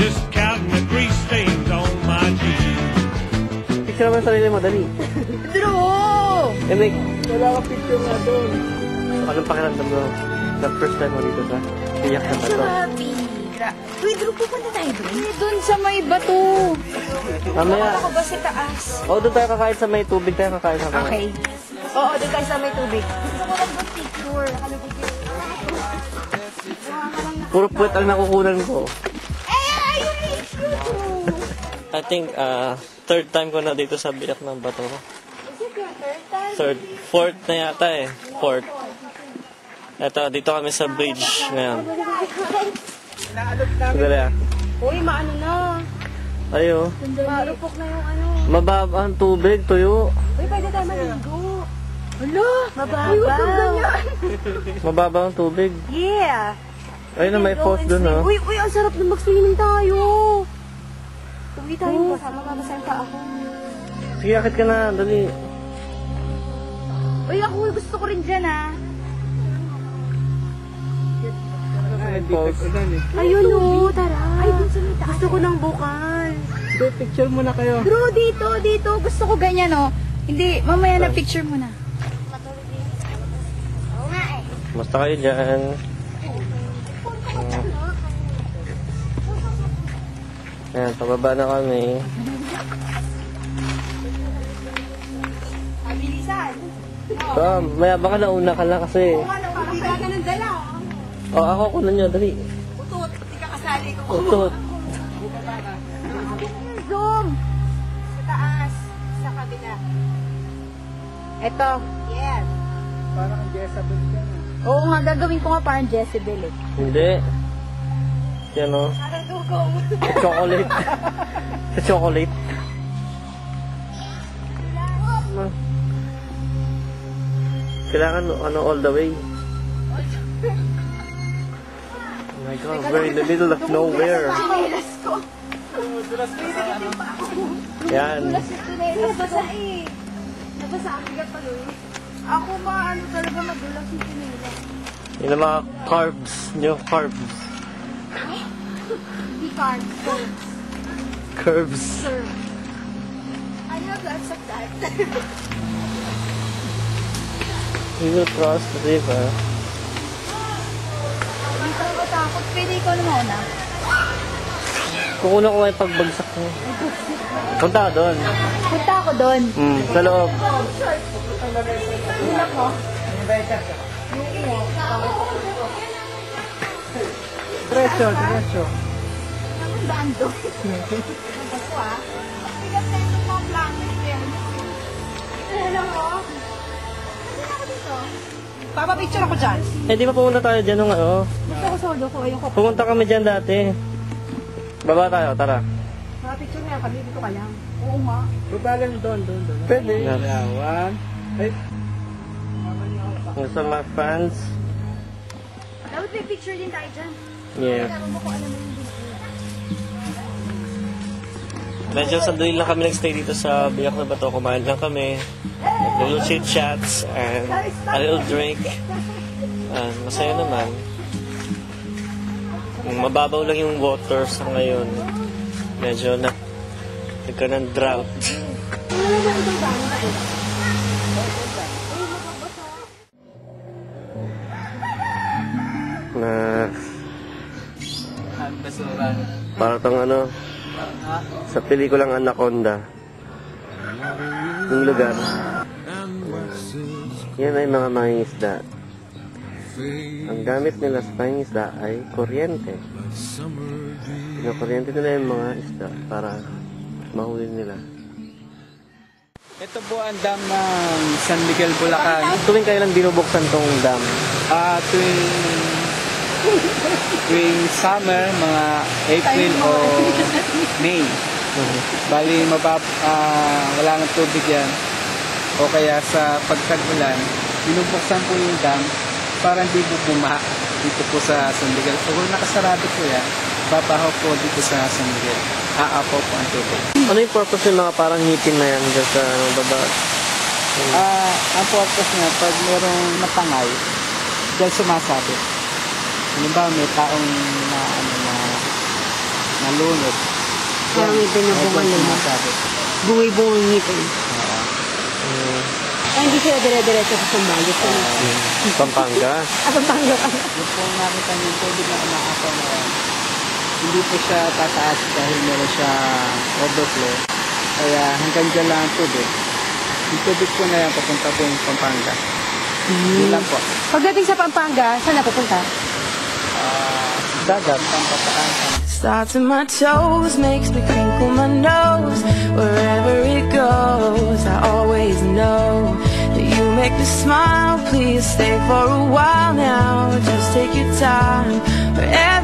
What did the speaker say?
just counting the grease stains on my jeans. Picture naman sarili mo, dali. Drew! Eh, may... Wala ka picture nga doon. Anong pakiramdam mo? The first time mo dito sa biyak na bato. Grabe. Uy, Drew, pupunta tayo doon. Doon sa may bato. Mamaya. Ako ba sa taas? Oo, doon tayo kakain sa may tubig. Tayo kakain sa mga. Okay. Oo, doon tayo sa may tubig. Gusto ko lang doon picture. Puro puwet ang nakukunan ko. Eh, ayun picture ko. I think, third time ko na dito sa biyak ng bato. Is it your third time? Third, fourth na yata eh. Fourth. Ito, dito kami sa bridge ngayon. Sandali ah. Uy, maano na. Ayo. Marupok na yung ano. Mababa ang tubig, tuyo. Uy, pwede tayo maligo. Hala, mababaw. Uy, huwag kang ganyan. Mababa ang tubig. Yeah. Ayun na, may post dun ah. Uy, ang sarap na mag-swimming tayo. Uwi tayo basa, mababasang pa ako. Sige, akit ka na. Dali. Uy, ako gusto ko rin dyan ah. May post. Ayun o, tara. Ay, dun sa may taas. Gusto ko ng bukal. Hindi, picture muna kayo. Bro, dito. Gusto ko ganyan o. Hindi, mamaya na picture mo na. Oo nga eh. Basta kayo dyan. Ayan, pababa na kami. Abilisan. So, maya baka nauna ka lang kasi. Hindi ka ng dala. Oh, ako kunan nyo, dali. Utot, hindi ka kasali ko. Utot. Zoom. Sa taas, sa kabila. Eto. Yes. Parang Jezabel ka na. Oo nga, gagawin ko nga parang Jezebel eh. Hindi. Yan o. Parang dugaw. Chocolate. Sa chocolate. Kailangan ano all the way. Oh my God, we're in the middle of nowhere. Chinelas ko. Yan. Nabasa eh. Nabasa ang bigat pa Luis. Ako ano talaga madulas yung chinelas. Yung mga carbs. Yung carbs. Hindi carbs. Curves. Sir. I have lots of that. We will cross the river. Hindi ka matakot. Pwede ikaw na mauna. Kukuna ko nga yung pagbagsak mo. Punta ka doon. Punta ako doon. Sa loob. Una ko. Diretso. Ang daan doon. Ako ah. Bigat na yung mga blanket yan. Ano mo? Ano ako dito? Papapicture ako dyan. Eh, di ba pumunta tayo dyan nung ano? Gusto ko solo ko. Ayun ko. Pumunta kami dyan dati. Baba tayo, tara. Picture nga kami. Dito ka lang. Oo nga. Baba lang doon. Pwede. One. Ay. Sa mga fans. Dapat may picture din tayo dyan. Yeah. Alam mo kung ano mo yung Medyo sandali lang kami nagstay dito sa Biyak na Bato. Kumain lang kami. A little chit chats and a little drink. Masaya naman. Mababaw lang yung water sa ngayon. Medyo nagkaroon ng drought. Na parang ano sa pelikulang Anaconda yung lugar yan ay mga mangingisda. Ang gamit nila sa pangingisda ay kuryente. Pinakuryente nila yung mga isda para mahuli nila. Ito po ang dam ng San Miguel, Bulacan. Tuwing kailan binubuksan tong dam? Tuwing summer, mga April o May. Bali, wala nang tubig yan. O kaya sa pagtag-ulan, binubuksan po yung dam para hindi po bumaha dito po sa San Miguel. So kung nakasarado po yan, babaho po dito sa San Miguel. Aapaw po ang tubig. Ano yung purpose yung mga parang ngipin na yan dyan sa baba? Ang purpose niya, pag merong napangay, dyan sumasabit. Halimbawa, may taong na nalunod. Parang may binubungan Yan, lang. sumasabit. Bungi-bungi ngipin. Oo. Ay, hindi sila dire-diretso sa Sambales. Pampanga. Pampanga ka. Yung po nakita niyo yung tubig na umakapaw na yan, hindi po siya tataas dahil meron siya overflow. Kaya hanggang dyan lang ang tubig. Yung tubig po na yan, papunta po yung Pampanga. Yun lang po. Pagdating sa Pampanga, saan na pupunta? Dagat. Pampataan. Starts in my toes, makes me crinkle my nose. Wherever it goes, I always know that you make me smile. Please stay for a while now. Just take your time. Wherever